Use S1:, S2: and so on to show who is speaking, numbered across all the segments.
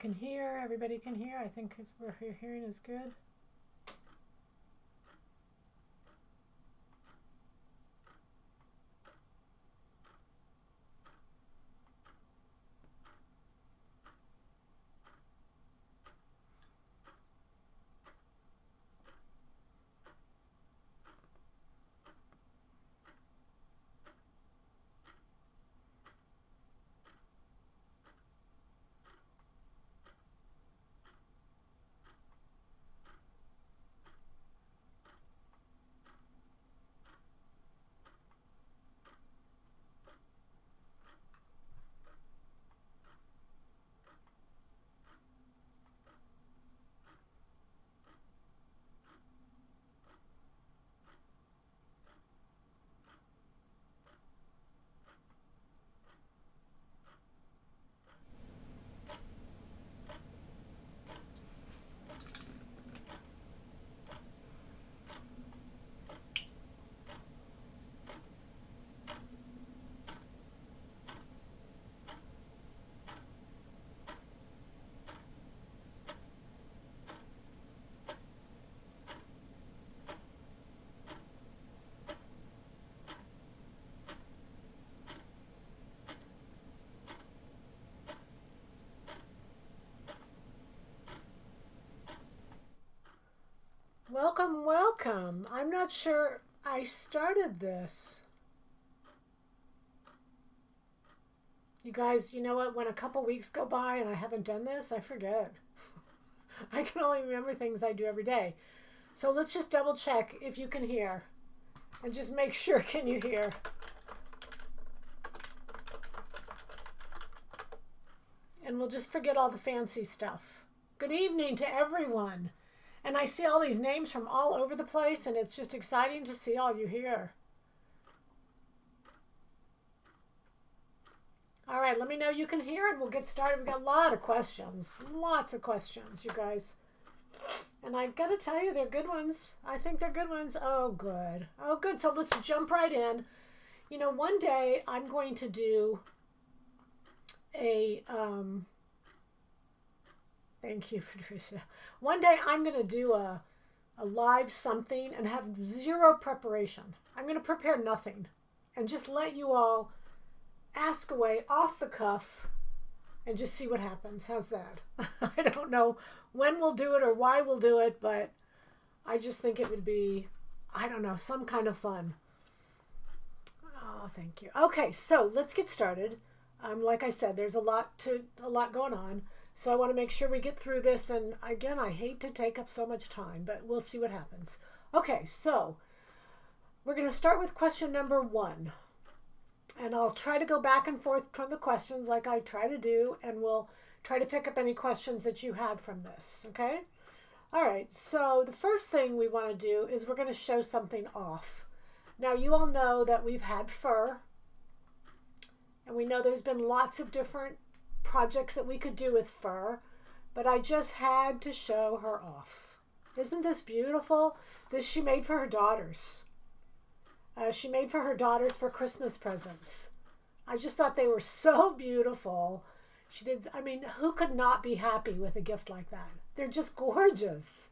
S1: can hear, everybody can hear. I think we're hearing is good. Welcome, welcome. I'm not sure I started this. You guys, you know what? When a couple weeks go by and I haven't done this, I forget. I can only remember things I do every day. So let's just double check if you can hear. And just make sure, can you hear? And we'll just forget all the fancy stuff. Good evening to everyone. And I see all these names from all over the place, and it's just exciting to see all you here. All right, let me know you can hear, and we'll get started. We've got a lot of questions. Lots of questions, you guys. And I've got to tell you, they're good ones. I think they're good ones. Oh, good. Oh, good. So let's jump right in. You know, one day I'm going to do a... Thank you, Patricia. One day I'm going to do a live something and have zero preparation. I'm going to prepare nothing and just let you all ask away off the cuff and just see what happens. How's that? I don't know when we'll do it or why we'll do it, but I just think it would be, I don't know, some kind of fun. Oh, thank you. Okay, so let's get started. Like I said, there's a lot going on. So I want to make sure we get through this. And again, I hate to take up so much time, but we'll see what happens. Okay, so we're going to start with question number 1. And I'll try to go back and forth from the questions like I try to do. And we'll try to pick up any questions that you have from this. Okay? All right, so the first thing we want to do is we're going to show something off. Now, you all know that we've had fur. And we know there's been lots of different projects that we could do with fur, but I just had to show her off. Isn't this beautiful? This she made for her daughters. She made for her daughters for Christmas presents. I just thought they were so beautiful. She did. I mean, who could not be happy with a gift like that? They're just gorgeous.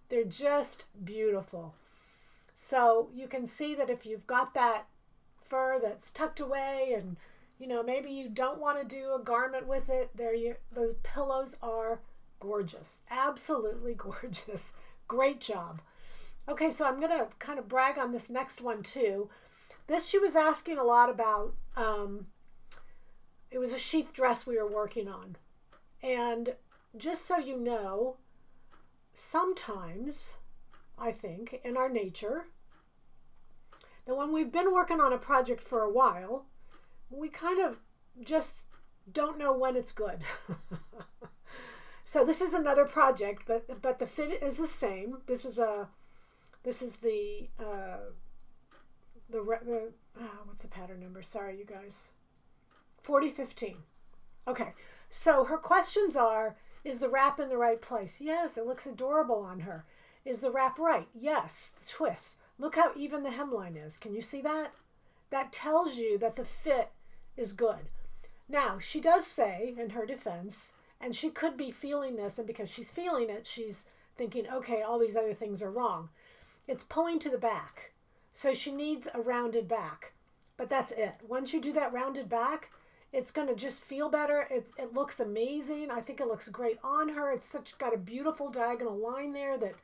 S1: They're just beautiful. So you can see that if you've got that fur that's tucked away and you know, maybe you don't want to do a garment with it. Those pillows are gorgeous. Absolutely gorgeous. Great job. Okay, so I'm going to kind of brag on this next one too. This she was asking a lot about. It was a sheath dress we were working on. And just so you know, sometimes, I think, in our nature, that when we've been working on a project for a while, we kind of just don't know when it's good. So this is another project, but the fit is the same. This is the what's the pattern number? Sorry, you guys. 4015. Okay. So her questions are: is the wrap in the right place? Yes, it looks adorable on her. Is the wrap right? Yes. The twist. Look how even the hemline is. Can you see that? That tells you that the fit is good. Now, she does say, in her defense, And she could be feeling this, and because she's feeling it, she's thinking, okay, all these other things are wrong. It's pulling to the back. So she needs a rounded back. But that's it. Once you do that rounded back, it's going to just feel better. It looks amazing. I think it looks great on her. It's got a beautiful diagonal line there that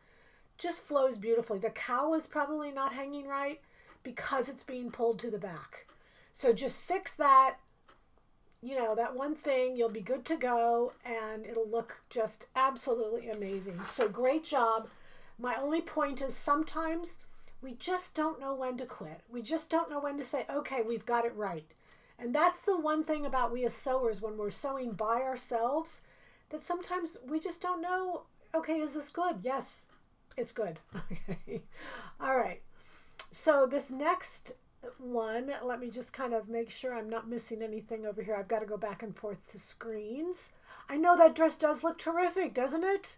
S1: just flows beautifully. The cowl is probably not hanging right because it's being pulled to the back. So just fix that, that one thing. You'll be good to go, and it'll look just absolutely amazing. So great job. My only point is sometimes we just don't know when to quit. We just don't know when to say, okay, we've got it right. And that's the one thing about we as sewers when we're sewing by ourselves, that sometimes we just don't know, okay, is this good? Yes, it's good. Okay. All right. So this next one, let me just kind of make sure I'm not missing anything over here. I've got to go back and forth to screens. I know that dress does look terrific, doesn't it?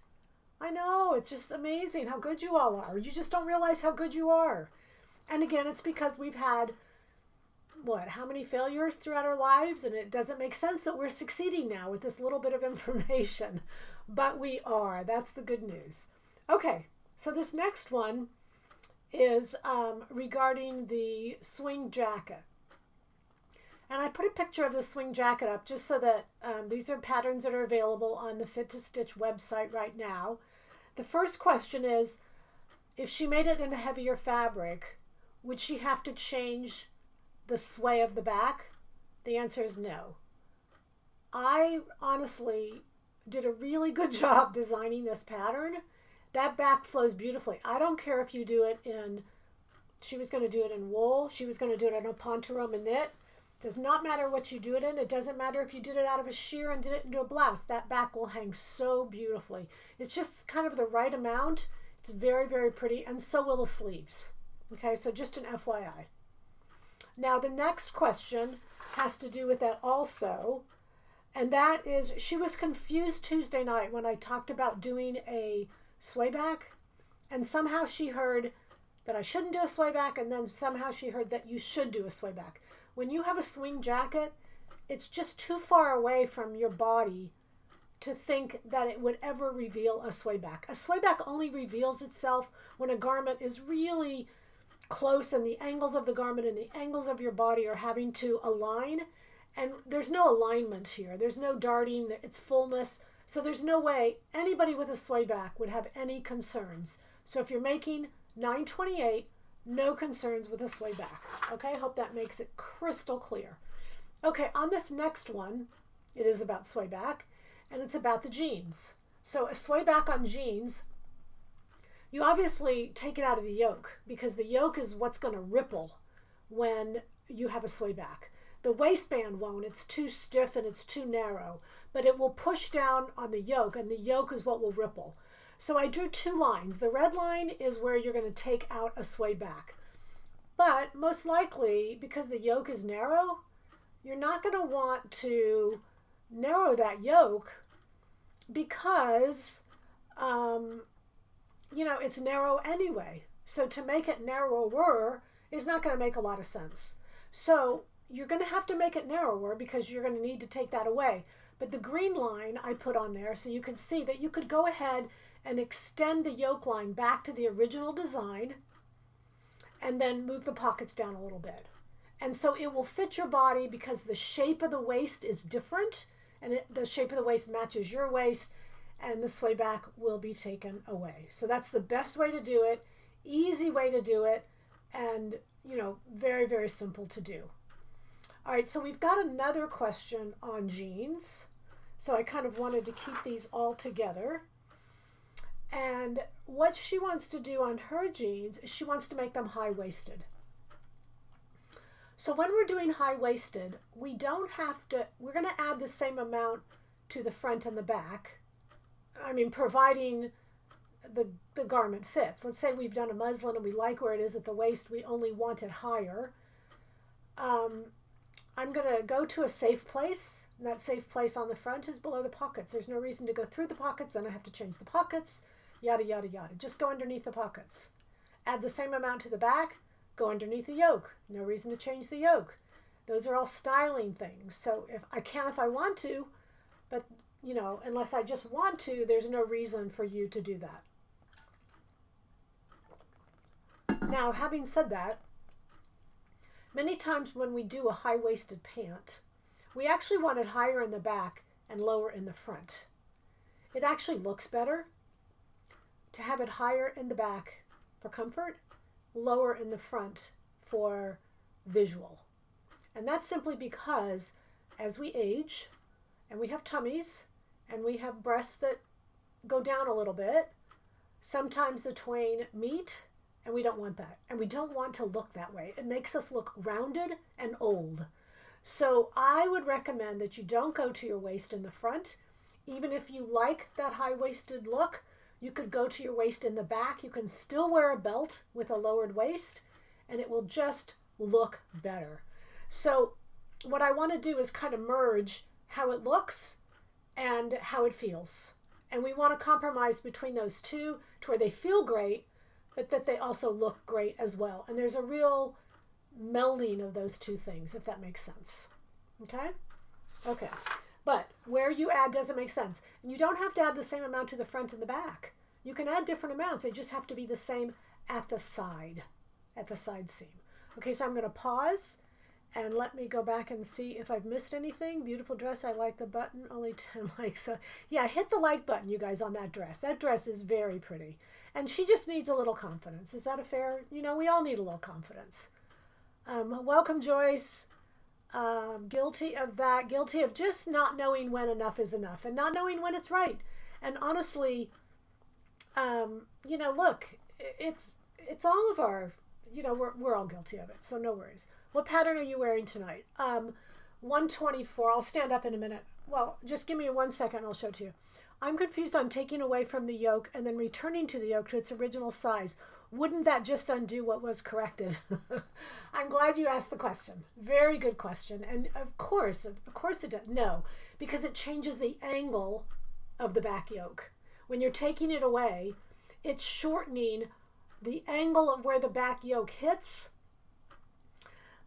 S1: I know, it's just amazing how good you all are. You just don't realize how good you are. And again, it's because we've had, how many failures throughout our lives? And it doesn't make sense that we're succeeding now with this little bit of information. But we are. That's the good news. Okay, so this next one is regarding the swing jacket. And I put a picture of the swing jacket up just so that these are patterns that are available on the Fit to Stitch website right now. The first question is, if she made it in a heavier fabric, would she have to change the sway of the back? The answer is no. I honestly did a really good job designing this pattern. That back flows beautifully. I don't care if you do it in, she was going to do it in wool, she was going to do it in a ponturoma knit. Does not matter what you do it in. It doesn't matter if you did it out of a sheer and did it into a blouse. That back will hang so beautifully. It's just kind of the right amount. It's very, very pretty, and so will the sleeves. Okay, so just an FYI. Now the next question has to do with that also, and that is, she was confused Tuesday night when I talked about doing a swayback, and somehow she heard that I shouldn't do a swayback, and then somehow she heard that you should do a swayback. When you have a swing jacket, it's just too far away from your body to think that it would ever reveal a swayback. A swayback only reveals itself when a garment is really close and the angles of the garment and the angles of your body are having to align. And there's no alignment here. There's no darting. It's fullness. So there's no way anybody with a swayback would have any concerns. So if you're making 928, no concerns with a swayback. Okay, hope that makes it crystal clear. Okay, on this next one, it is about swayback, and it's about the jeans. So a swayback on jeans, you obviously take it out of the yoke, because the yoke is what's going to ripple when you have a swayback. The waistband won't. It's too stiff and it's too narrow, but it will push down on the yoke, and the yoke is what will ripple. So I drew two lines. The red line is where you're going to take out a sway back. But most likely, because the yoke is narrow, you're not going to want to narrow that yoke because, it's narrow anyway. So to make it narrower is not going to make a lot of sense. So you're going to have to make it narrower because you're going to need to take that away. But the green line I put on there so you can see that you could go ahead and extend the yoke line back to the original design and then move the pockets down a little bit. And so it will fit your body because the shape of the waist is different, and the shape of the waist matches your waist, and the sway back will be taken away. So that's the best way to do it, easy way to do it, and very, very simple to do. All right, so we've got another question on jeans. So I kind of wanted to keep these all together. And what she wants to do on her jeans is she wants to make them high-waisted. So when we're doing high-waisted, we're going to add the same amount to the front and the back. I mean, providing the garment fits. Let's say we've done a muslin and we like where it is at the waist, we only want it higher. I'm going to go to a safe place, and that safe place on the front is below the pockets. There's no reason to go through the pockets, then I have to change the pockets, yada, yada, yada. Just go underneath the pockets. Add the same amount to the back, go underneath the yoke. No reason to change the yoke. Those are all styling things. So if I want to, but unless I just want to, there's no reason for you to do that. Now, having said that, many times when we do a high-waisted pant, we actually want it higher in the back and lower in the front. It actually looks better to have it higher in the back for comfort, lower in the front for visual. And that's simply because as we age and we have tummies and we have breasts that go down a little bit, sometimes the twain meet, and we don't want that. And we don't want to look that way. It makes us look rounded and old. So I would recommend that you don't go to your waist in the front. Even if you like that high-waisted look, you could go to your waist in the back. You can still wear a belt with a lowered waist, and it will just look better. So what I want to do is kind of merge how it looks and how it feels. And we want to compromise between those two to where they feel great, but that they also look great as well. And there's a real melding of those two things, if that makes sense. Okay? Okay. But where you add doesn't make sense. And you don't have to add the same amount to the front and the back. You can add different amounts. They just have to be the same at the side seam. Okay, so I'm going to pause and let me go back and see if I've missed anything. Beautiful dress. I like the button. Only 10 likes. So yeah, hit the like button, you guys, on that dress. That dress is very pretty. And she just needs a little confidence. Is that a fair? We all need a little confidence. Welcome, Joyce. Guilty of that. Guilty of just not knowing when enough is enough and not knowing when it's right. And honestly, look, it's all of our, we're all guilty of it. So no worries. What pattern are you wearing tonight? 124. I'll stand up in a minute. Well, just give me 1 second and I'll show it to you. I'm confused on taking away from the yoke and then returning to the yoke to its original size. Wouldn't that just undo what was corrected? I'm glad you asked the question. Very good question. And of course it does. No, because it changes the angle of the back yoke. When you're taking it away, it's shortening the angle of where the back yoke hits.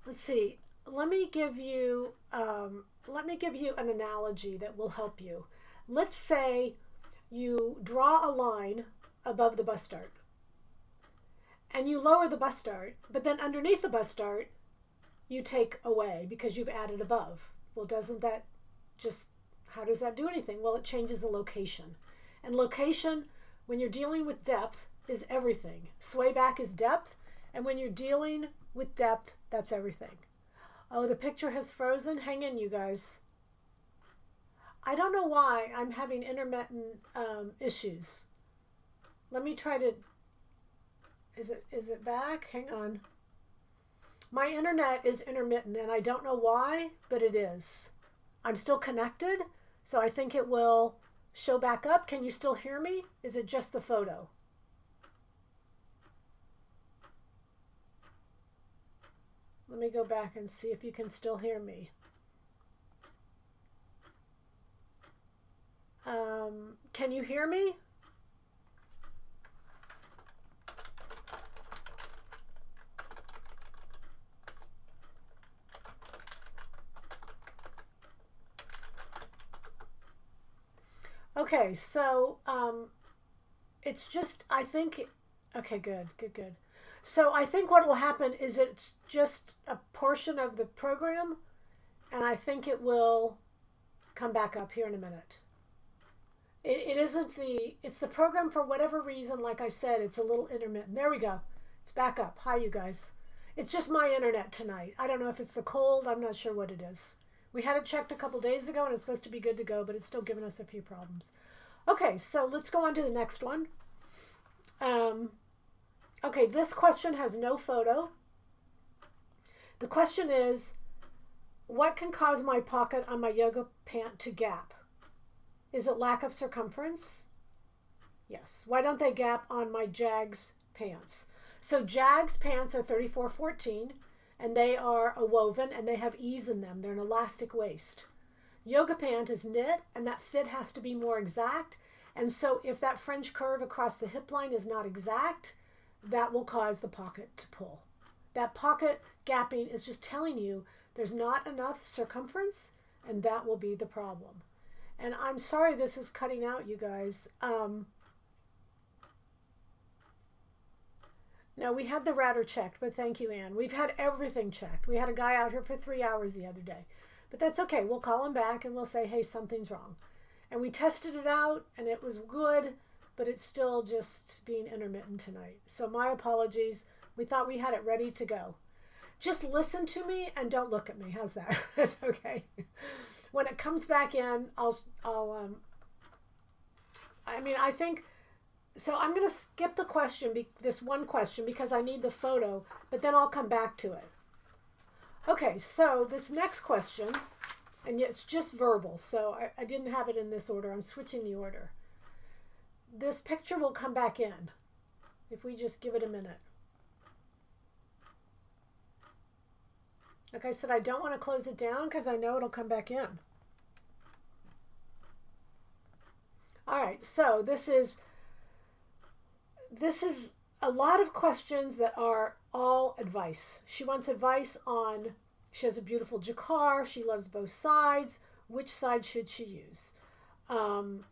S1: Let's see. Let me give you an analogy that will help you. Let's say you draw a line above the bust dart and you lower the bust dart, but then underneath the bust dart you take away because you've added above. Well, doesn't that just, how does that do anything? Well, it changes the location. And location, when you're dealing with depth, is everything. Sway back is depth, and when you're dealing with depth, that's everything. Oh, the picture has frozen. Hang in, you guys. I don't know why I'm having intermittent issues. Let me try to, is it back? Hang on. My internet is intermittent and I don't know why, but it is. I'm still connected, so I think it will show back up. Can you still hear me? Is it just the photo? Let me go back and see if you can still hear me. Can you hear me? Okay, so it's just, I think, okay, good. So I think what will happen is it's just a portion of the program, and I think it will come back up here in a minute. It isn't it's the program for whatever reason. Like I said, it's a little intermittent. There we go. It's back up. Hi, you guys. It's just my internet tonight. I don't know if it's the cold. I'm not sure what it is. We had it checked a couple days ago, and it's supposed to be good to go, but it's still giving us a few problems. Okay, so let's go on to the next one. Okay, this question has no photo. The question is, what can cause my pocket on my yoga pant to gap? Is it lack of circumference? Yes. Why don't they gap on my Jags pants? So Jags pants are 34-14, and they are a woven, and they have ease in them. They're an elastic waist. Yoga pant is knit, and that fit has to be more exact. And so if that French curve across the hip line is not exact, that will cause the pocket to pull. That pocket gapping is just telling you there's not enough circumference, and that will be the problem. And I'm sorry this is cutting out, you guys. No, we had the router checked, but thank you, Anne. We've had everything checked. We had a guy out here for 3 hours the other day. But that's okay. We'll call him back and we'll say, hey, something's wrong. And we tested it out and it was good, but it's still just being intermittent tonight. So my apologies. We thought we had it ready to go. Just listen to me and don't look at me. How's that? That's okay. When it comes back in, I think, so I'm going to skip the question, this one question, because I need the photo, but then I'll come back to it. Okay, so this next question, and it's just verbal, so I didn't have it in this order. I'm switching the order. This picture will come back in if we just give it a minute. Like I said, I don't want to close it down because I know it'll come back in. All right, so this is a lot of questions that are all advice. She wants advice on, she has a beautiful jacquard, she loves both sides, which side should she use?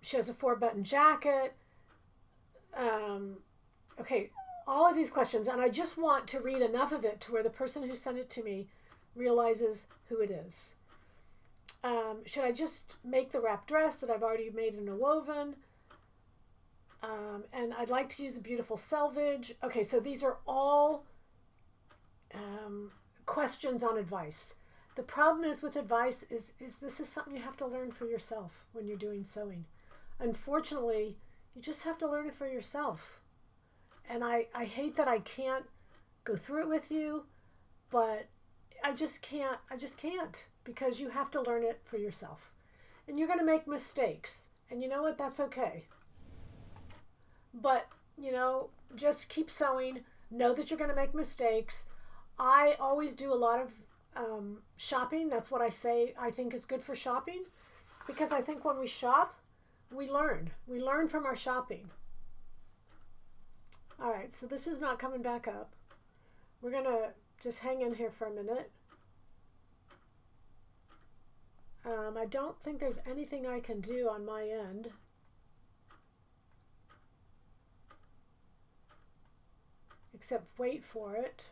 S1: She has a 4-button jacket. Okay, all of these questions, and I just want to read enough of it to where the person who sent it to me realizes who it is. Should I just make the wrap dress that I've already made in a woven? And I'd like to use a beautiful selvage. Okay, so these are all questions on advice. The problem is with advice is this is something you have to learn for yourself when you're doing sewing. Unfortunately, you just have to learn it for yourself. And I hate that I can't go through it with you, but I just can't because you have to learn it for yourself. And you're going to make mistakes. And you know what? That's okay. But, just keep sewing. Know that you're going to make mistakes. I always do a lot of shopping. That's what I say I think is good for shopping. Because I think when we shop, we learn. We learn from our shopping. All right, so this is not coming back up. We're going to just hang in here for a minute. I don't think there's anything I can do on my end. Except wait for it.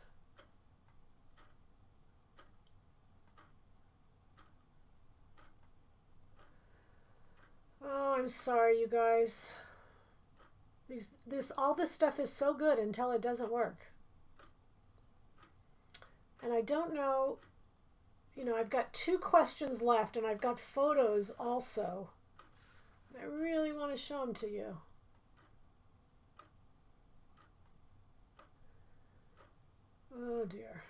S1: Oh, I'm sorry, you guys. All this stuff is so good until it doesn't work. And I don't know, I've got 2 questions left and I've got photos also. I really want to show them to you. Oh dear.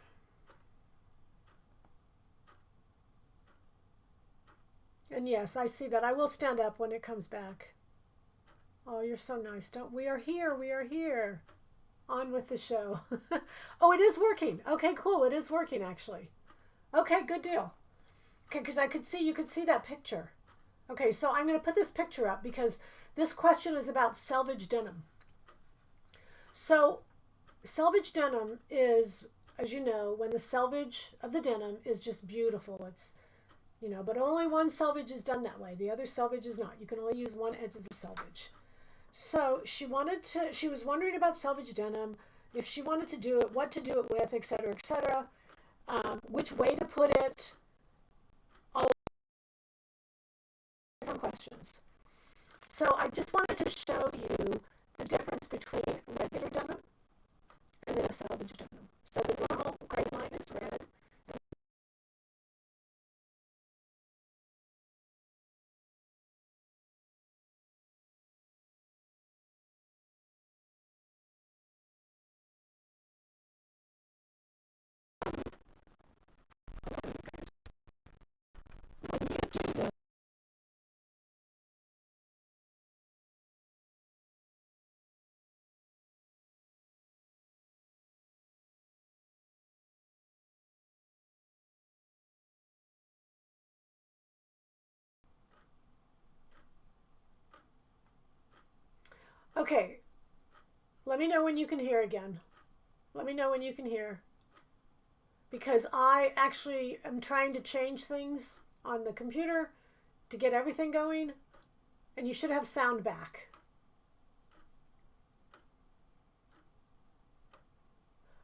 S1: And yes, I see that. I will stand up when it comes back. Oh, you're so nice. We are here. We are here. On with the show. Oh, it is working. Okay, cool. It is working actually. Okay, good deal. Okay, because you could see that picture. Okay, so I'm going to put this picture up because this question is about selvage denim. So selvage denim is, as you know, when the selvage of the denim is just beautiful. It's, but only one selvage is done that way. The other selvage is not. You can only use one edge of the selvage. So she was wondering about selvage denim, if she wanted to do it, what to do it with, etc., etc., which way to put it, all different questions. So I just wanted to show you the difference between regular denim and then a selvage denim. So the normal gray line is red. When you do this, okay, let me know when you can hear again. Let me know when you can hear. Because I actually am trying to change things on the computer to get everything going, and you should have sound back.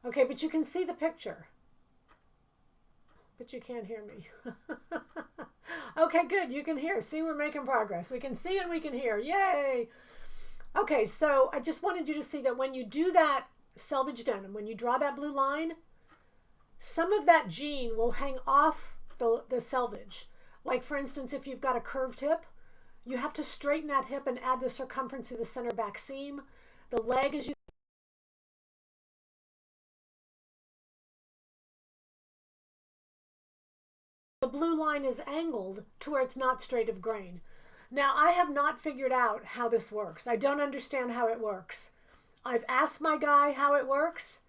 S1: Okay, but you can see the picture. But you can't hear me. Okay, good. You can hear. See, we're making progress. We can see and we can hear. Yay! Okay, so I just wanted you to see that when you do that selvage denim, when you draw that blue line, some of that jean will hang off the selvage. Like, for instance, if you've got a curved hip, you have to straighten that hip and add the circumference to the center back seam. The leg, as you the blue line is angled to where it's not straight of grain. Now, I have not figured out how this works. I don't understand how it works. I've asked my guy how it works,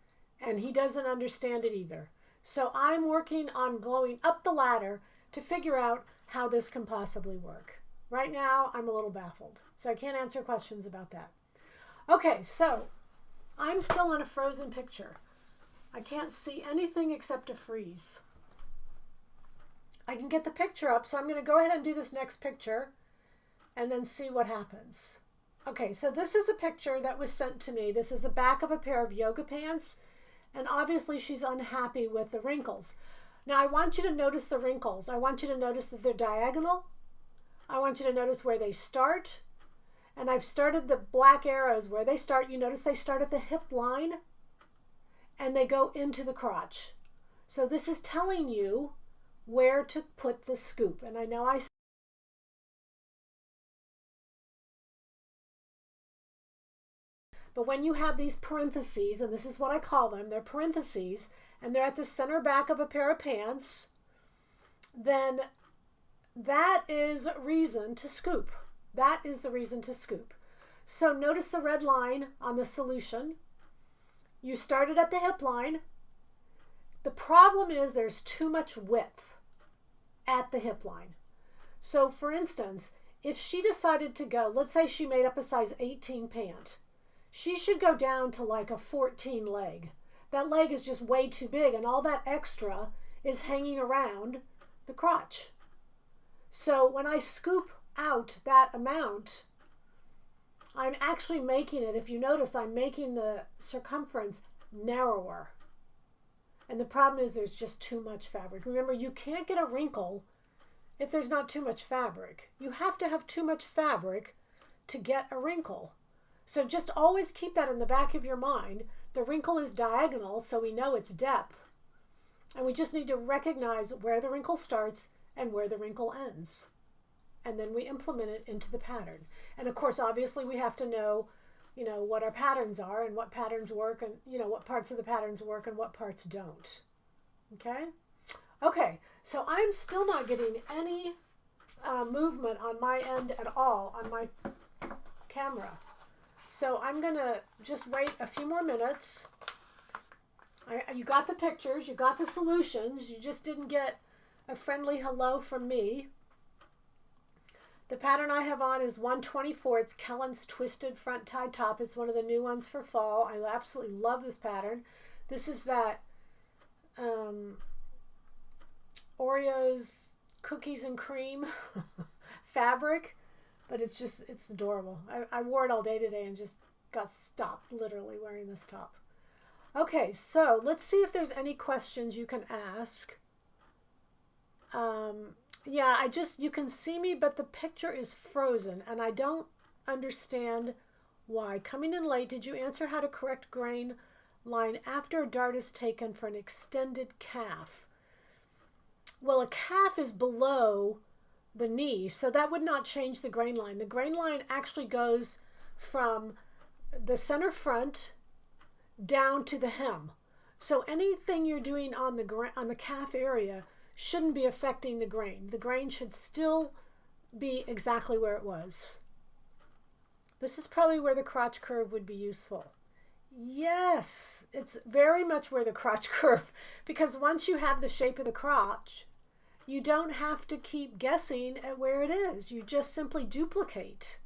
S1: and he doesn't understand it either. So I'm working on going up the ladder to figure out how this can possibly work. Right now, I'm a little baffled, so I can't answer questions about that. Okay, so I'm still in a frozen picture. I can't see anything except a freeze. I can get the picture up, so I'm going to go ahead and do this next picture and then see what happens. Okay, so this is a picture that was sent to me. This is the back of a pair of yoga pants, and obviously she's unhappy with the wrinkles. Now, I want you to notice the wrinkles. I want you to notice that they're diagonal. I want you to notice where they start. And I've started the black arrows where they start. You notice they start at the hip line and they go into the crotch. So this is telling you where to put the scoop. And I know but when you have these parentheses, and this is what I call them, they're parentheses, and they're at the center back of a pair of pants, then that is reason to scoop. That is the reason to scoop. So notice the red line on the solution. You started at the hip line. The problem is there's too much width at the hip line. So for instance, if she decided to go, let's say she made up a size 18 pant, she should go down to like a 14 leg. That leg is just way too big, and all that extra is hanging around the crotch. So when I scoop out that amount, I'm actually making it, if you notice, I'm making the circumference narrower. And the problem is there's just too much fabric. Remember, you can't get a wrinkle if there's not too much fabric. You have to have too much fabric to get a wrinkle. So just always keep that in the back of your mind. The wrinkle is diagonal, so we know its depth. And we just need to recognize where the wrinkle starts and where the wrinkle ends. And then we implement it into the pattern. And of course, obviously, we have to know, what our patterns are and what patterns work and, what parts of the patterns work and what parts don't. Okay? Okay, so I'm still not getting any movement on my end at all on my camera. So I'm going to just wait a few more minutes. You got the pictures, you got the solutions, you just didn't get a friendly hello from me. The pattern I have on is 124. It's Kellen's Twisted Front Tie Top. It's one of the new ones for fall. I absolutely love this pattern. This is that Oreos cookies and cream fabric. But it's adorable. I wore it all day today and just got stopped literally wearing this top. Okay, so let's see if there's any questions you can ask. Yeah, you can see me, but the picture is frozen and I don't understand why. Coming in late, did you answer how to correct grain line after a dart is taken for an extended calf? Well, a calf is below the knee, so that would not change the grain line. The grain line actually goes from the center front down to the hem. So anything you're doing on the calf area shouldn't be affecting the grain. The grain should still be exactly where it was. This is probably where the crotch curve would be useful. Yes, it's very much where the crotch curve, because once you have the shape of the crotch, you don't have to keep guessing at where it is. You just simply duplicate.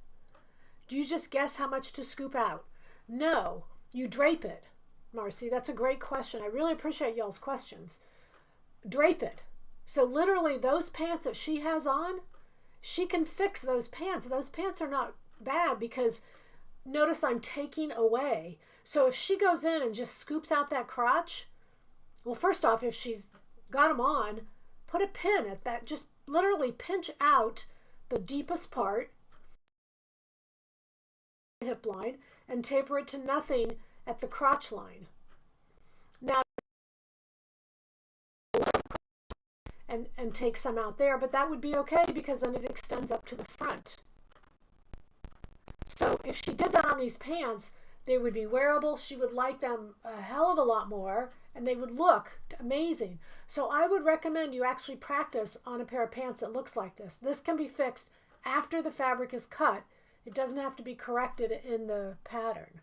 S1: Do you just guess how much to scoop out? No, you drape it. Marcy, that's a great question. I really appreciate y'all's questions. Drape it. So literally those pants that she has on, she can fix those pants. Those pants are not bad because notice I'm taking away. So if she goes in and just scoops out that crotch, well, first off, if she's got them on, put a pin at that. Just literally pinch out the deepest part, the hip line, and taper it to nothing at the crotch line. Now, and take some out there, but that would be okay because then it extends up to the front. So if she did that on these pants, they would be wearable. She would like them a hell of a lot more, and they would look amazing. So I would recommend you actually practice on a pair of pants that looks like this. This can be fixed after the fabric is cut. It doesn't have to be corrected in the pattern.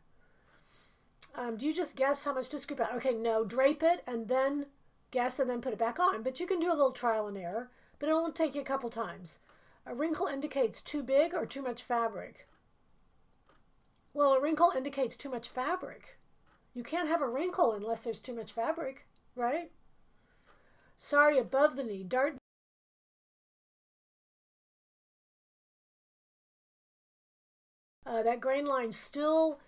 S1: Do you just guess how much to scoop out? Okay, no, drape it and then guess and then put it back on. But you can do a little trial and error, but it will take you a couple times. A wrinkle indicates too big or too much fabric. Well, a wrinkle indicates too much fabric. You can't have a wrinkle unless there's too much fabric, right? Sorry, above the knee. Dart. That grain line still,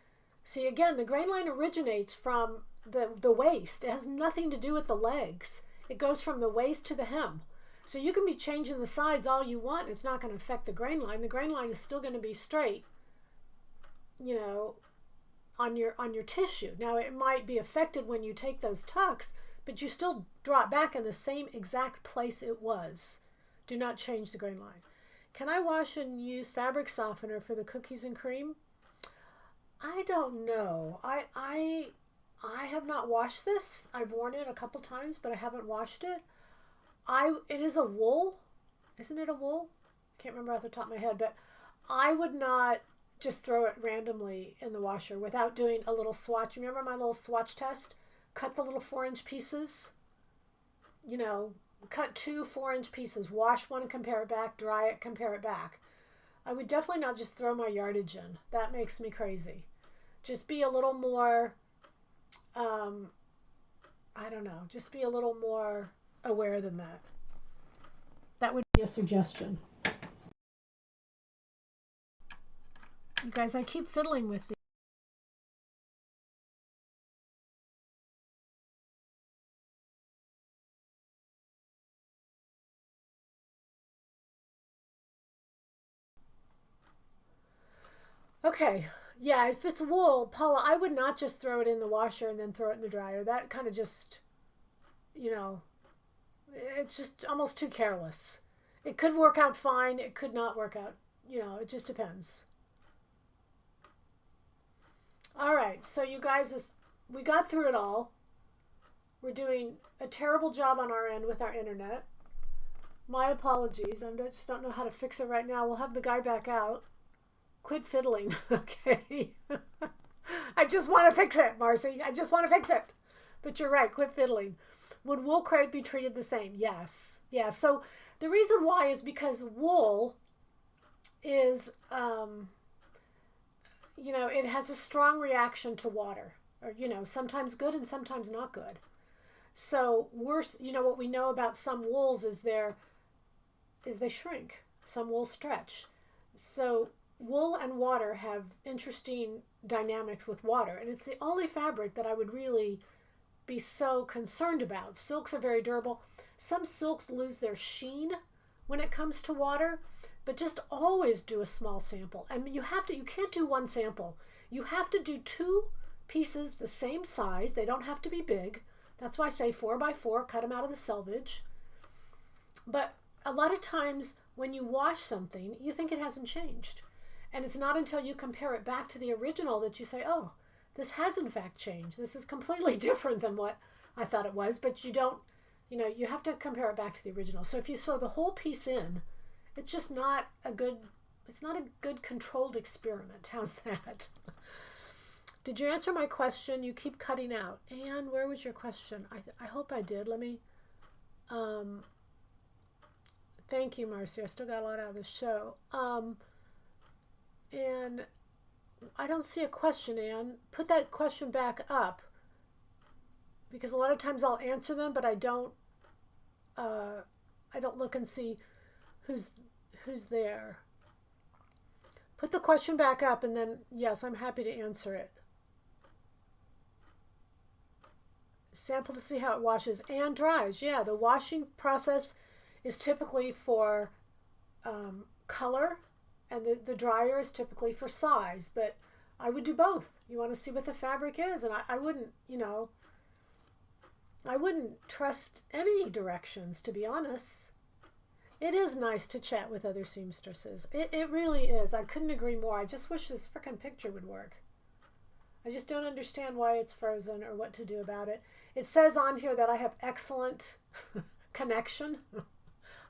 S1: see again, the grain line originates from the waist. It has nothing to do with the legs. It goes from the waist to the hem. So you can be changing the sides all you want. It's not going to affect the grain line. The grain line is still going to be straight, you know, on your tissue. Now it might be affected when you take those tucks, but you still draw it back in the same exact place it was. Do not change the grain line. Can I wash and use fabric softener for the cookies and cream? I don't know. I have not washed this. I've worn it a couple times, but I haven't washed it. It is a wool. Isn't it a wool? Can't remember off the top of my head, but I would not just throw it randomly in the washer without doing a little swatch. Remember my little swatch test? Cut the little 4-inch pieces. You know, cut 2 4-inch pieces. Wash one, compare it back. Dry it, compare it back. I would definitely not just throw my yardage in. That makes me crazy. Just be a little more, I don't know, just be a little more aware than that. That would be a suggestion. You guys, I keep fiddling with these. Okay, yeah, if it's wool, Paula, I would not just throw it in the washer and then throw it in the dryer. That kind of just, you know, it's just almost too careless. It could work out fine. It could not work out. You know, it just depends. All right, so you guys, we got through it all. We're doing a terrible job on our end with our internet. My apologies. I just don't know how to fix it right now. We'll have the guy back out. Quit fiddling, okay? I just want to fix it, Marcy. I just want to fix it. But you're right, quit fiddling. Would wool crepe be treated the same? Yes. Yeah, so the reason why is because wool is, you know, it has a strong reaction to water. Or, you know, sometimes good and sometimes not good. So you know, what we know about some wools is they shrink. Some wools stretch. So wool and water have interesting dynamics with water, and it's the only fabric that I would really be so concerned about. Silks are very durable. Some silks lose their sheen when it comes to water, but just always do a small sample. I mean, you can't do one sample. You have to do 2 pieces the same size. They don't have to be big. That's why I say 4x4, cut them out of the Selvedge. But a lot of times when you wash something, you think it hasn't changed. And it's not until you compare it back to the original that you say, oh, this has in fact changed. This is completely different than what I thought it was. But you don't, you know, you have to compare it back to the original. So if you sew the whole piece in, it's just not a good, it's not a good controlled experiment. How's that? Did you answer my question? You keep cutting out. Anne, where was your question? I hope I did. Let me, thank you, Marcy. I still got a lot out of this show. And I don't see a question, Anne. Put that question back up, because a lot of times I'll answer them, but I don't look and see who's Who's there? Put the question back up and then, yes, I'm happy to answer it. Sample to see how it washes and dries. Yeah, the washing process is typically for color, and the dryer is typically for size, but I would do both. You want to see what the fabric is, and I wouldn't, I wouldn't trust any directions, to be honest. It is nice to chat with other seamstresses. It really is. I couldn't agree more. I just wish this frickin' picture would work. I just don't understand why it's frozen or what to do about it. It says on here that I have excellent connection.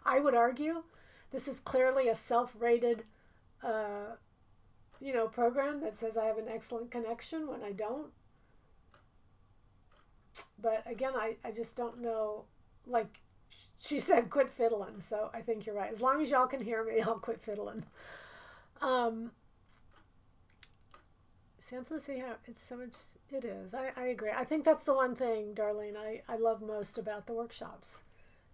S1: I would argue this is clearly a self-rated, program that says I have an excellent connection when I don't. But again, I just don't know. Like she said, quit fiddling. So I think you're right. As long as y'all can hear me, I'll quit fiddling. Sample to see how it's so much. It is. I agree. I think that's the one thing, Darlene, I love most about the workshops.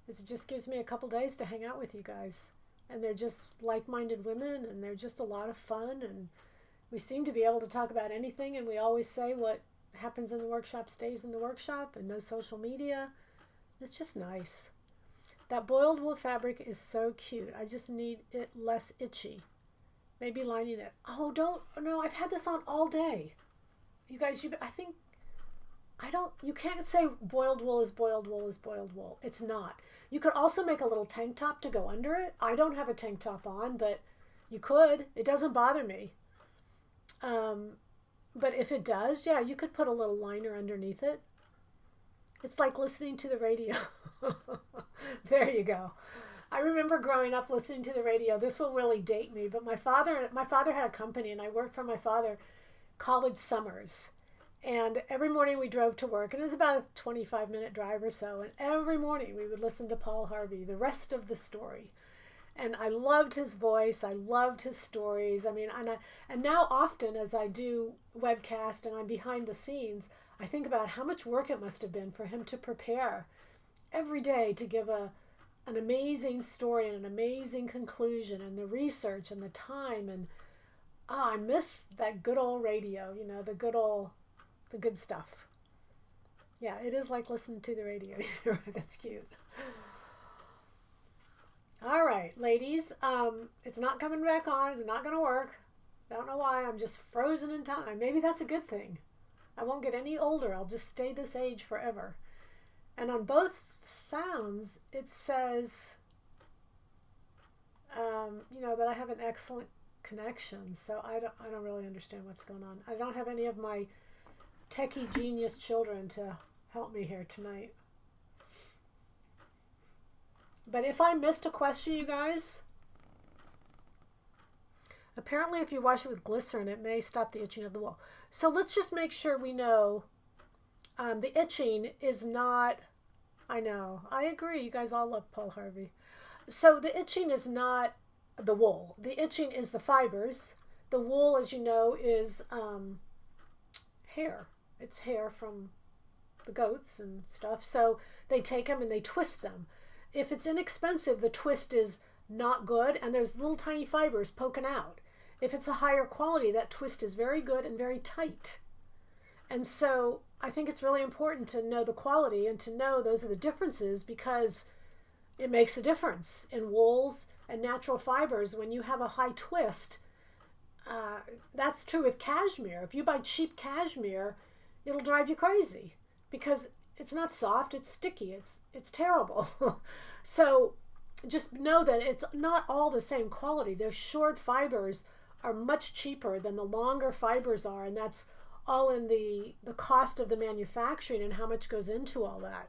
S1: Is it just gives me a couple days to hang out with you guys. And they're just like-minded women, and they're just a lot of fun, and we seem to be able to talk about anything, and we always say what happens in the workshop stays in the workshop, and no social media. It's just nice. That boiled wool fabric is so cute. I just need it less itchy. Maybe lining it. Oh, no, I've had this on all day. You guys, you can't say boiled wool is boiled wool is boiled wool. It's not. You could also make a little tank top to go under it. I don't have a tank top on, but you could. It doesn't bother me. But if it does, yeah, you could put a little liner underneath it. It's like listening to the radio. There you go. I remember growing up listening to the radio. This will really date me, but my father had a company, and I worked for my father college summers. And every morning we drove to work, and it was about a 25-minute drive or so, and every morning we would listen to Paul Harvey, the rest of the story. And I loved his voice. I loved his stories. I mean, and now often as I do webcast and I'm behind the scenes, I think about how much work it must have been for him to prepare every day to give an amazing story and an amazing conclusion, and the research and the time. And I miss that good old radio, the good stuff. Yeah, it is like listening to the radio. That's cute. All right, ladies, it's not coming back on. It's not going to work. I don't know why. I'm just frozen in time. Maybe that's a good thing. I won't get any older. I'll just stay this age forever. And on both sounds, it says, that I have an excellent connection. So I don't really understand what's going on. I don't have any of my techie genius children to help me here tonight. But if I missed a question, you guys, apparently if you wash it with glycerin, it may stop the itching of the wool. So let's just make sure we know the itching is not, I know, I agree, you guys all love Paul Harvey. So the itching is not the wool. The itching is the fibers. The wool, as you know, is hair. It's hair from the goats and stuff. So they take them and they twist them. If it's inexpensive, the twist is not good, and there's little tiny fibers poking out. If it's a higher quality, that twist is very good and very tight. And so I think it's really important to know the quality and to know those are the differences, because it makes a difference in wools and natural fibers. When you have a high twist, that's true with cashmere. If you buy cheap cashmere, it'll drive you crazy because it's not soft, it's sticky, it's terrible. So just know that it's not all the same quality. Those short fibers are much cheaper than the longer fibers are, and that's all in the cost of the manufacturing and how much goes into all that.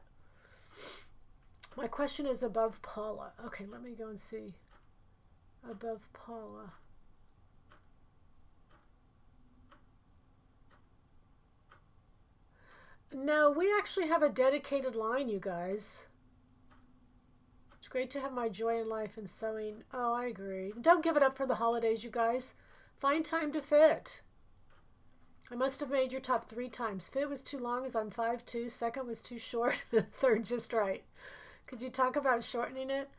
S1: My question is above Paula. Okay, let me go and see. Above Paula. No, we actually have a dedicated line, you guys. It's great to have my joy in life and sewing. Oh, I agree. Don't give it up for the holidays, you guys. Find time to fit. I must have made your top 3 times. Fit was too long as I'm 5'2". Second was too short. Third just right. Could you talk about shortening it?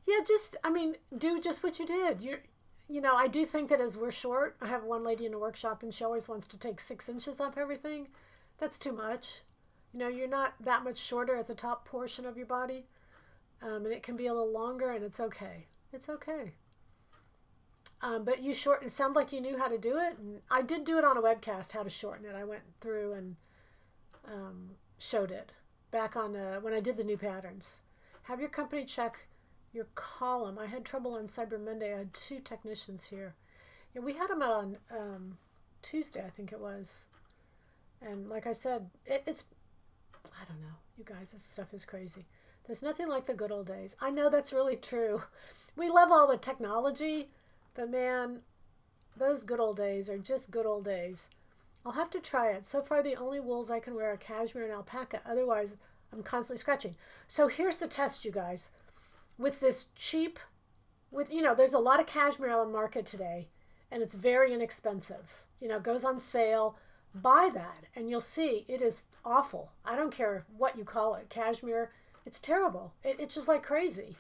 S1: Yeah, just, I mean, do just what you did. I do think that as we're short, I have one lady in a workshop and she always wants to take 6 inches off everything. That's too much. You're not that much shorter at the top portion of your body, and it can be a little longer, and it's okay. It's okay. But it sounds like you knew how to do it. And I did do it on a webcast, how to shorten it. I went through and showed it back on when I did the new patterns. Have your company check your column. I had trouble on Cyber Monday. I had 2 technicians here. Yeah, we had them out on Tuesday, I think it was. And like I said, it's, I don't know, you guys, this stuff is crazy. There's nothing like the good old days. I know that's really true. We love all the technology, but man, those good old days are just good old days. I'll have to try it. So far, the only wools I can wear are cashmere and alpaca. Otherwise, I'm constantly scratching. So here's the test, you guys. With this cheap, there's a lot of cashmere on the market today, and it's very inexpensive. It goes on sale. Buy that, and you'll see it is awful. I don't care what you call it. Cashmere, it's terrible. It's just like crazy.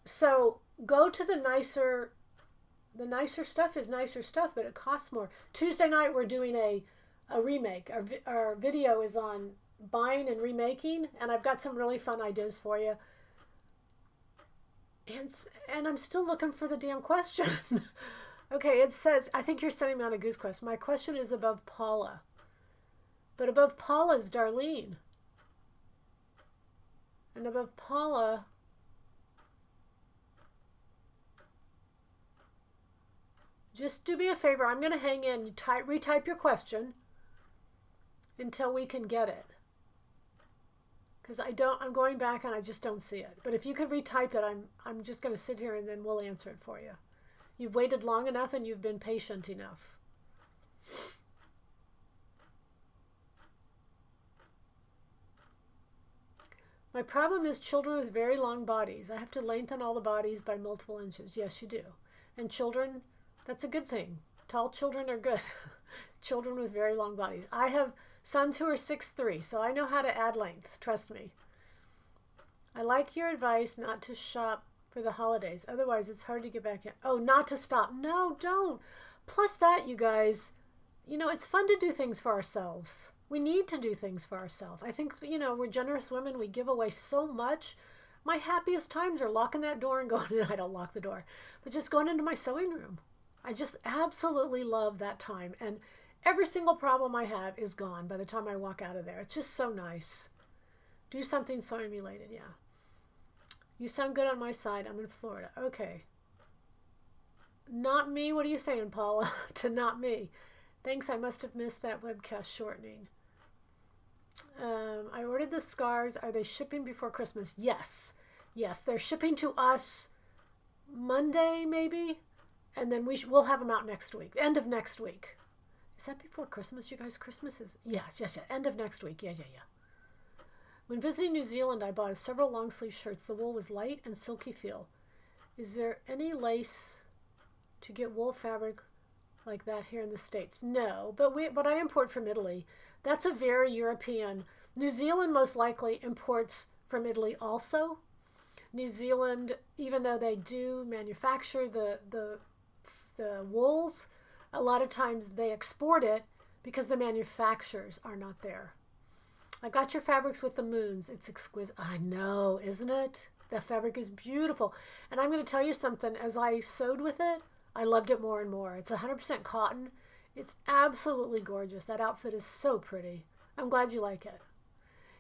S1: So go to the nicer stuff is nicer stuff, but it costs more. Tuesday night we're doing a remake. Our video is on buying and remaking, and I've got some really fun ideas for you. And I'm still looking for the damn question. Okay, it says, I think you're sending me on a goose quest. My question is above Paula. But above Paula is Darlene. And above Paula, just do me a favor. I'm going to hang in. You retype your question until we can get it. Because I'm going back and I just don't see it. But if you could retype it, I'm just going to sit here and then we'll answer it for you. You've waited long enough and you've been patient enough. My problem is children with very long bodies. I have to lengthen all the bodies by multiple inches. Yes, you do. And children, that's a good thing. Tall children are good. Children with very long bodies. I have sons who are 6'3", so I know how to add length. Trust me. I like your advice not to shop for the holidays. Otherwise, it's hard to get back in. Oh, not to stop. No, don't. Plus that, you guys, it's fun to do things for ourselves. We need to do things for ourselves. I think, we're generous women. We give away so much. My happiest times are locking that door and going, I don't lock the door, but just going into my sewing room. I just absolutely love that time. And every single problem I have is gone by the time I walk out of there. It's just so nice. Do something sewing related, yeah. You sound good on my side. I'm in Florida. Okay. Not me? What are you saying, Paula? To not me. Thanks, I must have missed that webcast shortening. I ordered the scarves. Are they shipping before Christmas? Yes. Yes, they're shipping to us Monday, maybe. And then we'll have them out next week. End of next week. Is that before Christmas, you guys? Christmas is... Yes. End of next week. Yeah. When visiting New Zealand, I bought several long sleeve shirts. The wool was light and silky feel. Is there any lace to get wool fabric like that here in the States? No, but I import from Italy. That's a very European. New Zealand most likely imports from Italy also. New Zealand, even though they do manufacture the wools, a lot of times they export it because the manufacturers are not there. I got your fabrics with the moons. It's exquisite. I know, isn't it? The fabric is beautiful. And I'm going to tell you something. As I sewed with it, I loved it more and more. It's 100% cotton. It's absolutely gorgeous. That outfit is so pretty. I'm glad you like it.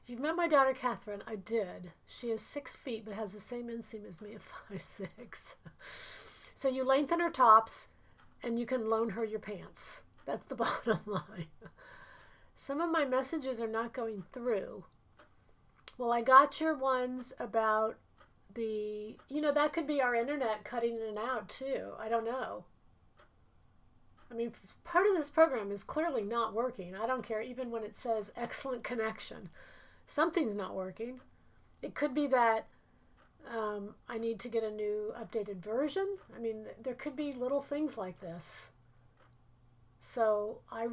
S1: You've met my daughter, Catherine. I did. She is 6 feet, but has the same inseam as me at 5'6". So you lengthen her tops, and you can loan her your pants. That's the bottom line. Some of my messages are not going through. Well, I got your ones about the, that could be our internet cutting in and out too. I don't know. I mean, part of this program is clearly not working. I don't care, even when it says excellent connection. Something's not working. It could be that I need to get a new updated version. I mean, there could be little things like this. So I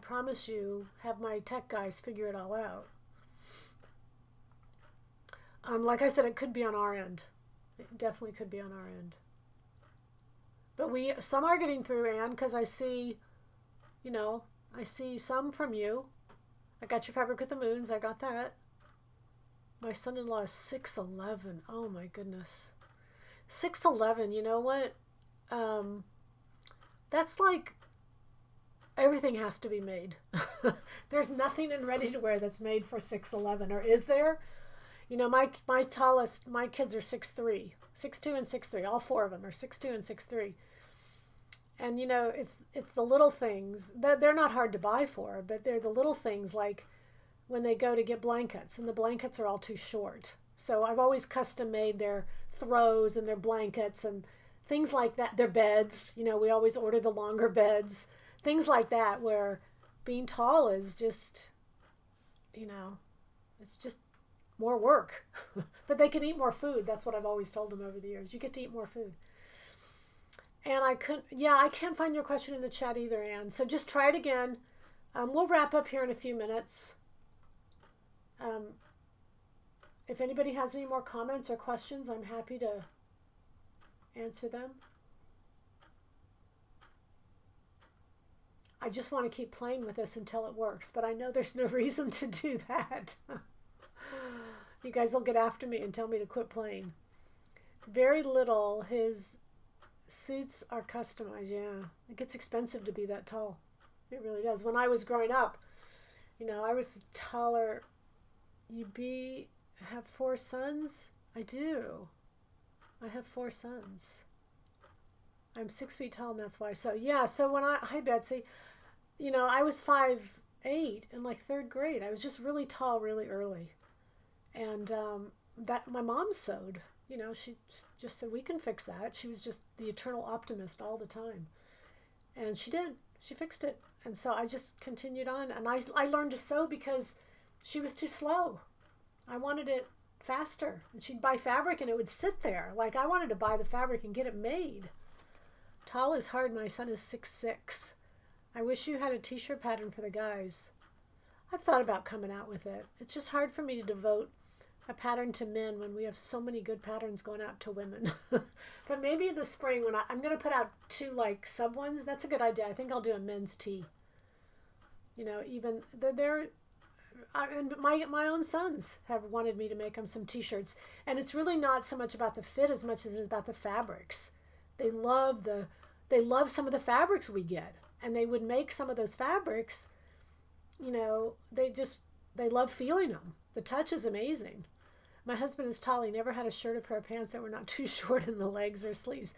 S1: promise you, have my tech guys figure it all out. Like I said, it could be on our end. It definitely could be on our end. But some are getting through, Anne, because I see, I see some from you. I got your fabric with the moons. I got that. My son-in-law is 6'11". Oh my goodness. 6'11", you know what? That's like everything has to be made. There's nothing in ready to wear that's made for 6'11", or is there? My tallest, my kids are 6'3", 6'2", and 6'3". All four of them are 6'2" and 6'3". And it's the little things that they're not hard to buy for, but they're the little things like when they go to get blankets and the blankets are all too short. So I've always custom made their throws and their blankets and things like that. Their beds, we always order the longer beds, things like that, where being tall is just, it's just more work. But they can eat more food. That's what I've always told them over the years. You get to eat more food. And I can't find your question in the chat either, Anne. So just try it again. We'll wrap up here in a few minutes. If anybody has any more comments or questions, I'm happy to answer them. I just want to keep playing with this until it works, but I know there's no reason to do that. You guys will get after me and tell me to quit playing. Very little. His suits are customized. Yeah, it gets expensive to be that tall. It really does. When I was growing up, I was taller. Have 4 sons? I do. I have 4 sons. I'm 6 feet tall, and that's why. So yeah. So hi Betsy, I was 5'8" in like 3rd grade. I was just really tall, really early, and that my mom sewed. She just said, we can fix that. She was just the eternal optimist all the time. And she did. She fixed it. And so I just continued on. And I learned to sew because she was too slow. I wanted it faster. And she'd buy fabric and it would sit there. Like I wanted to buy the fabric and get it made. Tall is hard. My son is 6'6". I wish you had a t-shirt pattern for the guys. I've thought about coming out with it. It's just hard for me to devote a pattern to men when we have so many good patterns going out to women. But maybe in the spring when I'm going to put out 2 like sub ones. That's a good idea. I think I'll do a men's tee. Even they're and my own sons have wanted me to make them some t-shirts, and it's really not so much about the fit as much as it's about the fabrics. They love some of the fabrics we get, and they would make some of those fabrics. They love feeling them. The touch is amazing. My husband is tall. He never had a shirt or pair of pants that were not too short in the legs or sleeves.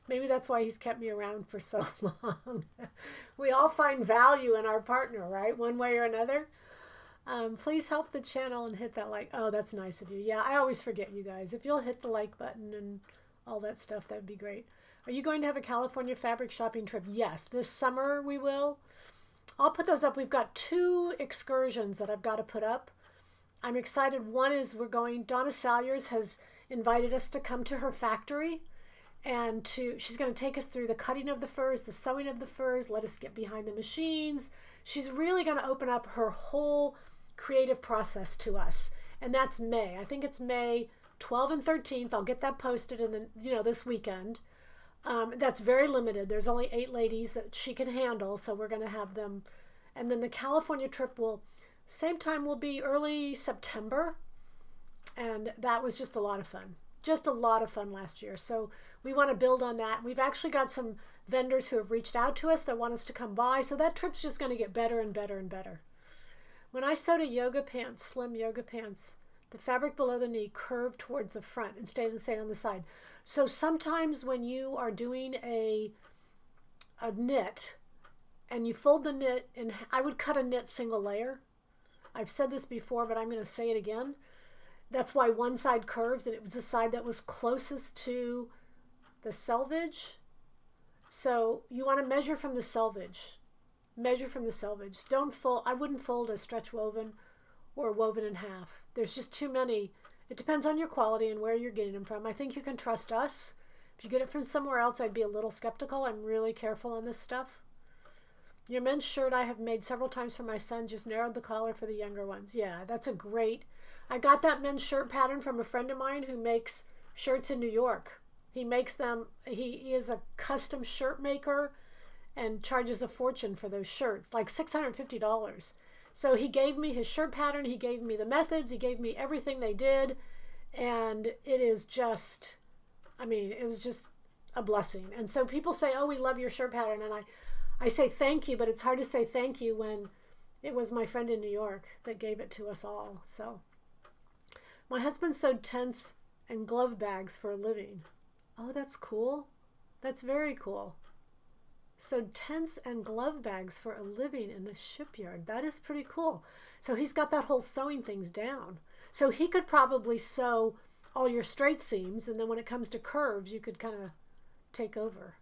S1: Maybe that's why he's kept me around for so long. We all find value in our partner, right? One way or another. Please help the channel and hit that like. Oh, that's nice of you. Yeah, I always forget, you guys. If you'll hit the like button and all that stuff, that would be great. Are you going to have a California fabric shopping trip? Yes. This summer we will. I'll put those up. We've got 2 excursions that I've got to put up. I'm excited. One is Donna Salyers has invited us to come to her factory, and she's going to take us through the cutting of the furs, the sewing of the furs, let us get behind the machines. She's really going to open up her whole creative process to us. And that's May. I think it's May 12th and 13th. I'll get that posted in this weekend. That's very limited. There's only 8 ladies that she can handle, so we're going to have them. And then the California trip same time will be early September. And that was just a lot of fun. Just a lot of fun last year. So we want to build on that. We've actually got some vendors who have reached out to us that want us to come by. So that trip's just going to get better and better and better. When I sewed a yoga pants, slim yoga pants, the fabric below the knee curved towards the front and stayed on the side. So sometimes when you are doing a knit and you fold the knit, and I would cut a knit single layer. I've said this before, but I'm going to say it again. That's why one side curves, and it was the side that was closest to the selvage. So you want to measure from the selvage. Measure from the selvage. Don't fold. I wouldn't fold a stretch woven or woven in half. There's just too many. It depends on your quality and where you're getting them from. I think you can trust us. If you get it from somewhere else, I'd be a little skeptical. I'm really careful on this stuff. Your men's shirt I have made several times for my son, just narrowed the collar for the younger ones. Yeah, that's a great. I got that men's shirt pattern from a friend of mine who makes shirts in New York. He makes them, he is a custom shirt maker and charges a fortune for those shirts, like $650. So he gave me his shirt pattern, he gave me the methods, he gave me everything they did, and it is just, I mean, it was just a blessing. And so people say, oh, we love your shirt pattern, and I say thank you, but it's hard to say thank you when it was my friend in New York that gave it to us all. So my husband sewed tents and glove bags for a living. Oh, that's cool. That's very cool. So tents and glove bags for a living in a shipyard. That is pretty cool. So he's got that whole sewing things down. So he could probably sew all your straight seams, and then when it comes to curves, you could kind of take over.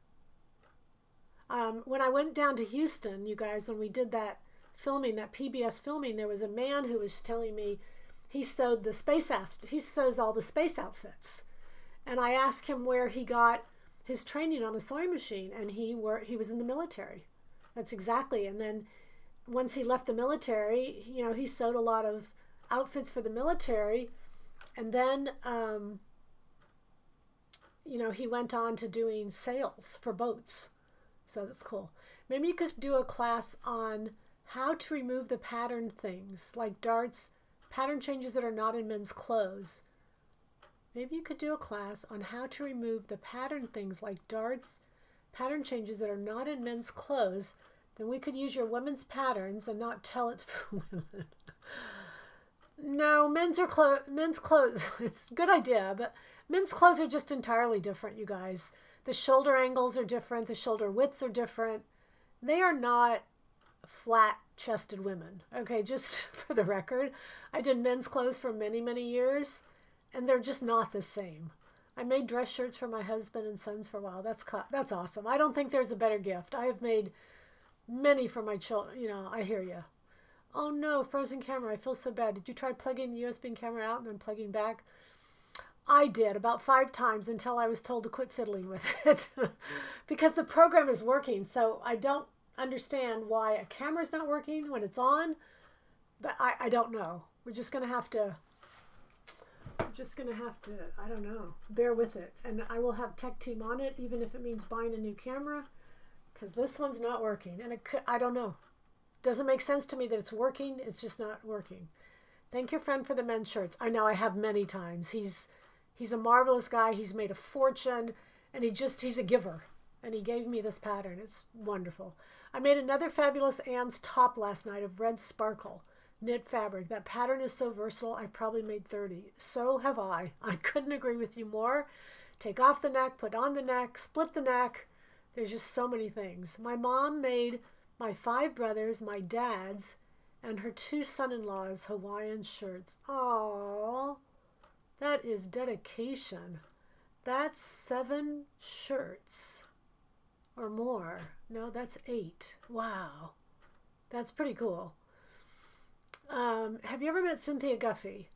S1: When I went down to Houston, you guys, when we did that filming, that PBS filming, there was a man who was telling me he sewed he sews all the space outfits. And I asked him where he got his training on a sewing machine, and he was in the military. That's exactly. And then once he left the military, you know, he sewed a lot of outfits for the military, and then you know, he went on to doing sails for boats. So that's cool. Maybe you could do a class on how to remove the pattern things like darts, pattern changes that are not in men's clothes. Maybe you could do a class on how to remove the pattern things like darts, pattern changes that are not in men's clothes. Then we could use your women's patterns and not tell it's for women. No, men's clothes, it's a good idea, but men's clothes are just entirely different, you guys. The shoulder angles are different. The shoulder widths are different. They are not flat-chested women. Okay, just for the record, I did men's clothes for many, many years, and they're just not the same. I made dress shirts for my husband and sons for a while. That's awesome. I don't think there's a better gift. I have made many for my children. You know, I hear you. Oh no, frozen camera. I feel so bad. Did you try plugging the USB camera out and then plugging back? I did about 5 times until I was told to quit fiddling with it because the program is working. So I don't understand why a camera's not working when it's on, but I don't know. We're just going to have to, I don't know, bear with it. And I will have tech team on it, even if it means buying a new camera, because this one's not working. And I don't know. Doesn't make sense to me that it's working. It's just not working. Thank your friend for the men's shirts. I know I have many times. He's a marvelous guy. He's made a fortune, and he's a giver. And he gave me this pattern. It's wonderful. I made another fabulous Anne's top last night of red sparkle knit fabric. That pattern is so versatile. I probably made 30. So have I. I couldn't agree with you more. Take off the neck, put on the neck, split the neck. There's just so many things. My mom made my 5 brothers, my dad's, and her 2 son-in-laws Hawaiian shirts. Aww. That is dedication. That's 7 shirts or more. No, that's 8. Wow. That's pretty cool. Have you ever met Cynthia Guffey?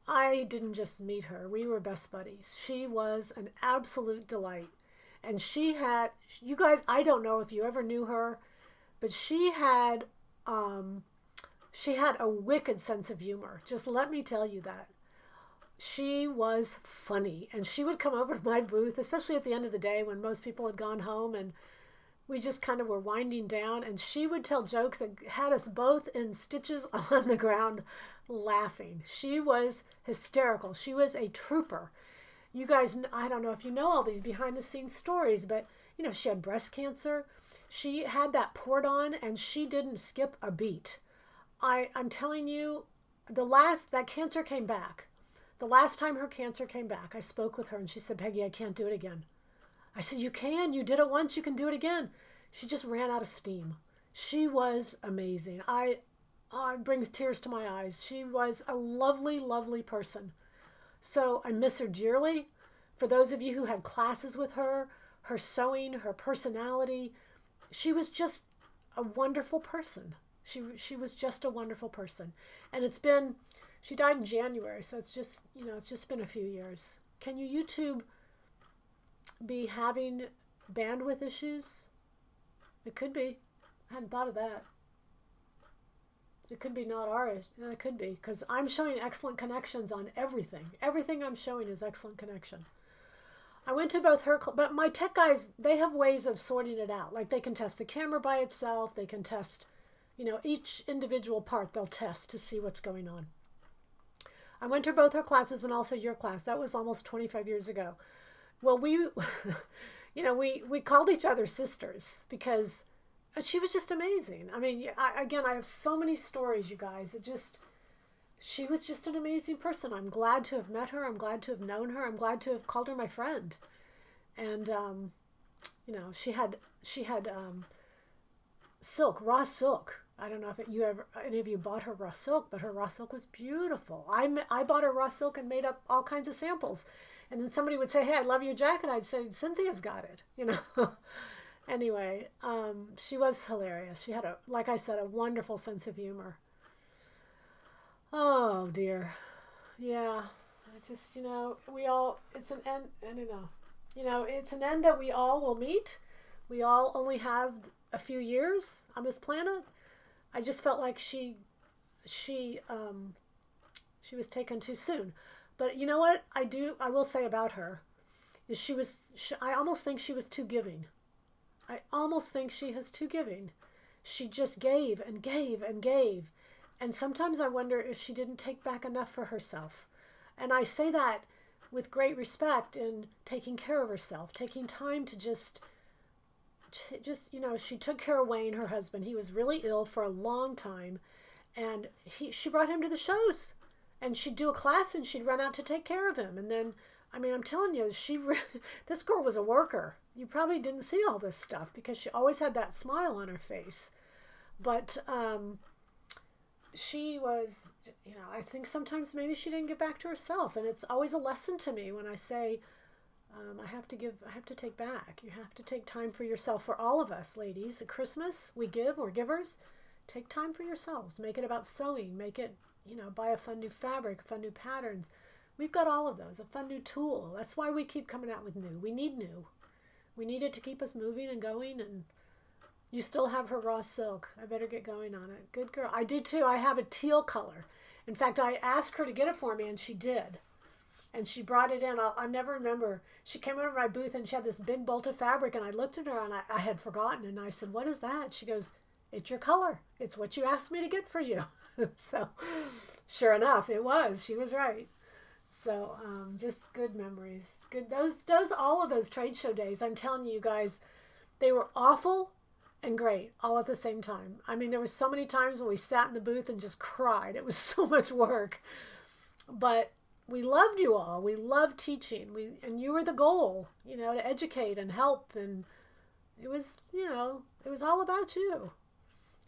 S1: I didn't just meet her. We were best buddies. She was an absolute delight. And she had, you guys, I don't know if you ever knew her, but she had a wicked sense of humor. Just let me tell you that. She was funny, and she would come over to my booth, especially at the end of the day when most people had gone home and we just kind of were winding down, and she would tell jokes that had us both in stitches on the ground laughing. She was hysterical. She was a trooper. You guys, I don't know if you know all these behind the scenes stories, but you know, she had breast cancer. She had that poured on, and she didn't skip a beat. I'm telling you, that cancer came back. The last time her cancer came back, I spoke with her, and she said, Peggy, I can't do it again. I said, you can. You did it once. You can do it again. She just ran out of steam. She was amazing. It brings tears to my eyes. She was a lovely, lovely person. So I miss her dearly. For those of you who had classes with her, her sewing, her personality, she was just a wonderful person. She was just a wonderful person. And she died in January, so it's just been a few years. Can you YouTube be having bandwidth issues? It could be. I hadn't thought of that. It could be not ours. It could be, because I'm showing excellent connections on everything. Everything I'm showing is excellent connection. I went to both her, but my tech guys, they have ways of sorting it out. Like they can test the camera by itself. They can test, each individual part they'll test to see what's going on. I went to both her classes and also your class. That was almost 25 years ago. Well, we, we called each other sisters because she was just amazing. I mean, I have so many stories, you guys. She was just an amazing person. I'm glad to have met her. I'm glad to have known her. I'm glad to have called her my friend. And, she had silk, raw silk. I don't know if any of you bought her raw silk, but her raw silk was beautiful. I bought her raw silk and made up all kinds of samples. And then somebody would say, hey, I love your jacket. I'd say, Cynthia's got it, Anyway, she was hilarious. She had, like I said, a wonderful sense of humor. Oh, dear. Yeah. It's an end, it's an end that we all will meet. We all only have a few years on this planet. I just felt like she was taken too soon. But you know what I will say about her is I almost think she was too giving. I almost think she is too giving. She just gave and gave and gave. And sometimes I wonder if she didn't take back enough for herself. And I say that with great respect in taking care of herself, taking time to just, she took care of Wayne, her husband. He was really ill for a long time. And she brought him to the shows. And she'd do a class and she'd run out to take care of him. And then, I'm telling you, this girl was a worker. You probably didn't see all this stuff because she always had that smile on her face. But she was, I think sometimes maybe she didn't get back to herself. And it's always a lesson to me when I say, I have to take back. You have to take time for yourself. For all of us, ladies, at Christmas, we're givers. Take time for yourselves. Make it about sewing. Make it, buy a fun new fabric, fun new patterns. We've got all of those. A fun new tool. That's why we keep coming out with new. We need new. We need it to keep us moving and going. And you still have her raw silk. I better get going on it. Good girl. I do too. I have a teal color. In fact, I asked her to get it for me, and she did. And she brought it in. I'll never remember. She came over my booth, and she had this big bolt of fabric, and I looked at her, and I had forgotten. And I said, what is that? She goes, it's your color. It's what you asked me to get for you. So, sure enough, it was. She was right. So, just good memories. Good. All of those trade show days, I'm telling you guys, they were awful and great all at the same time. There were so many times when we sat in the booth and just cried. It was so much work. But we loved you all. We loved teaching. And you were the goal, to educate and help. And it was, it was all about you.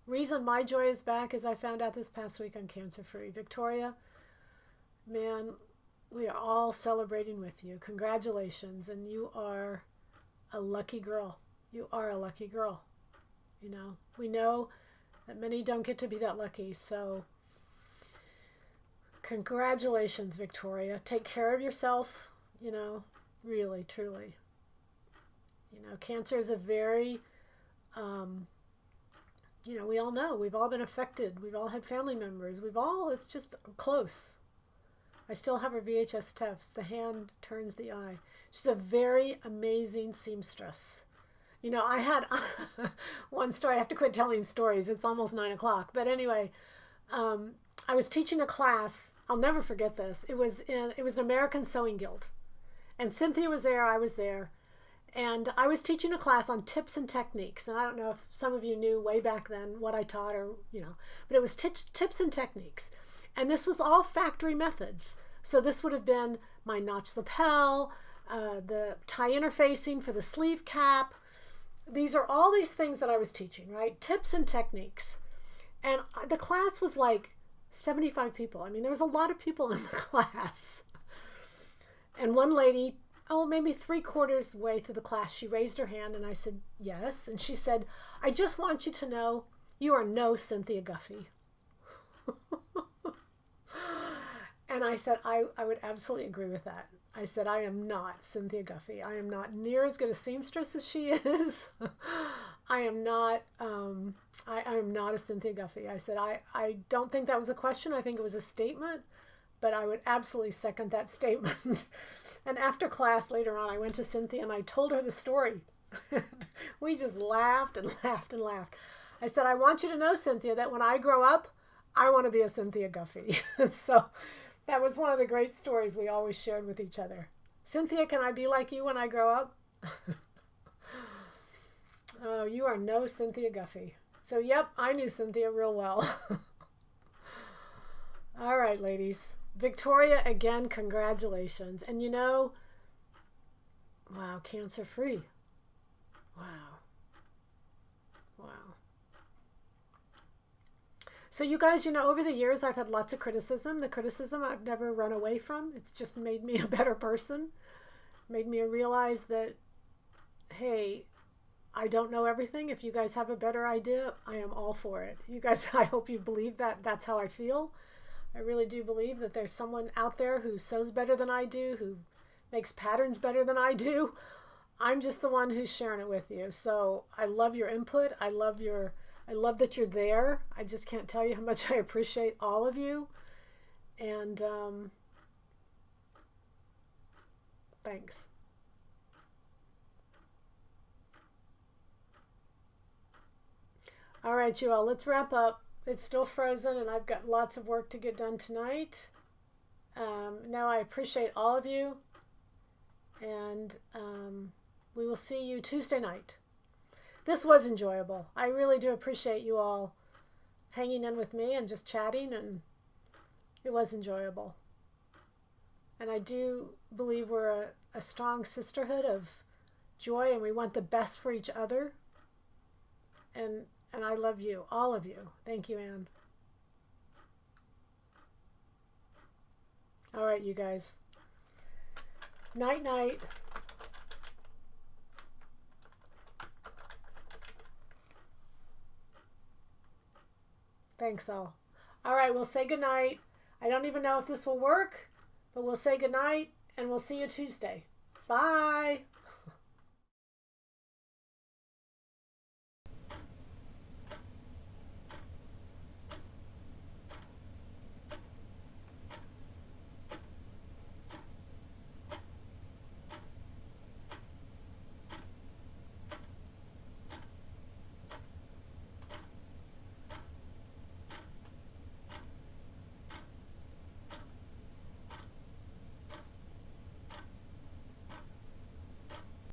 S1: Reason my joy is back is I found out this past week I'm cancer free. Victoria, man, we are all celebrating with you. Congratulations. And you are a lucky girl. You are a lucky girl. We know that many don't get to be that lucky. So congratulations, Victoria. Take care of yourself, really, truly. Cancer is a very, we all know. We've all been affected. We've all had family members. It's just close. I still have her VHS tapes. The hand turns the eye. She's a very amazing seamstress. I had one story. I have to quit telling stories. It's almost 9:00. But anyway, I was teaching a class. I'll never forget this. It was the American Sewing Guild. And Cynthia was there. I was there. And I was teaching a class on tips and techniques. And I don't know if some of you knew way back then what I taught but it was tips and techniques. And this was all factory methods. So this would have been my notch lapel, the tie interfacing for the sleeve cap. These are all these things that I was teaching, right? Tips and techniques. And the class was like 75 people. There was a lot of people in the class. And one lady, maybe 3/4 way through the class, she raised her hand and I said, yes. And she said, I just want you to know you are no Cynthia Guffey. And I said, I would absolutely agree with that. I said, I am not Cynthia Guffey. I am not near as good a seamstress as she is. I am not a Cynthia Guffey. I said, I don't think that was a question. I think it was a statement, but I would absolutely second that statement. And after class later on, I went to Cynthia and I told her the story. We just laughed and laughed and laughed. I said, I want you to know, Cynthia, that when I grow up, I want to be a Cynthia Guffey. So that was one of the great stories we always shared with each other. Cynthia, can I be like you when I grow up? Oh, you are no Cynthia Guffey. So, yep, I knew Cynthia real well. All right, ladies. Victoria, again, congratulations. And you know, wow, cancer-free. Wow. Wow. So you guys, you know, over the years, I've had lots of criticism. The criticism I've never run away from. It's just made me a better person. Made me realize that, hey, I don't know everything. If you guys have a better idea, I am all for it. You guys, I hope you believe that. That's how I feel. I really do believe that there's someone out there who sews better than I do, who makes patterns better than I do. I'm just the one who's sharing it with you. So I love your input. I love that you're there. I just can't tell you how much I appreciate all of you. And thanks. All right, you all, let's wrap up. It's still frozen and I've got lots of work to get done tonight. Now I appreciate all of you. And we will see you Tuesday night. This was enjoyable. I really do appreciate you all hanging in with me and just chatting, and it was enjoyable. And I do believe we're a strong sisterhood of joy, and we want the best for each other. And I love you, all of you. Thank you, Anne. All right, you guys. Night, night. Thanks all. All right, we'll say goodnight. I don't even know if this will work, but we'll say goodnight and we'll see you Tuesday. Bye.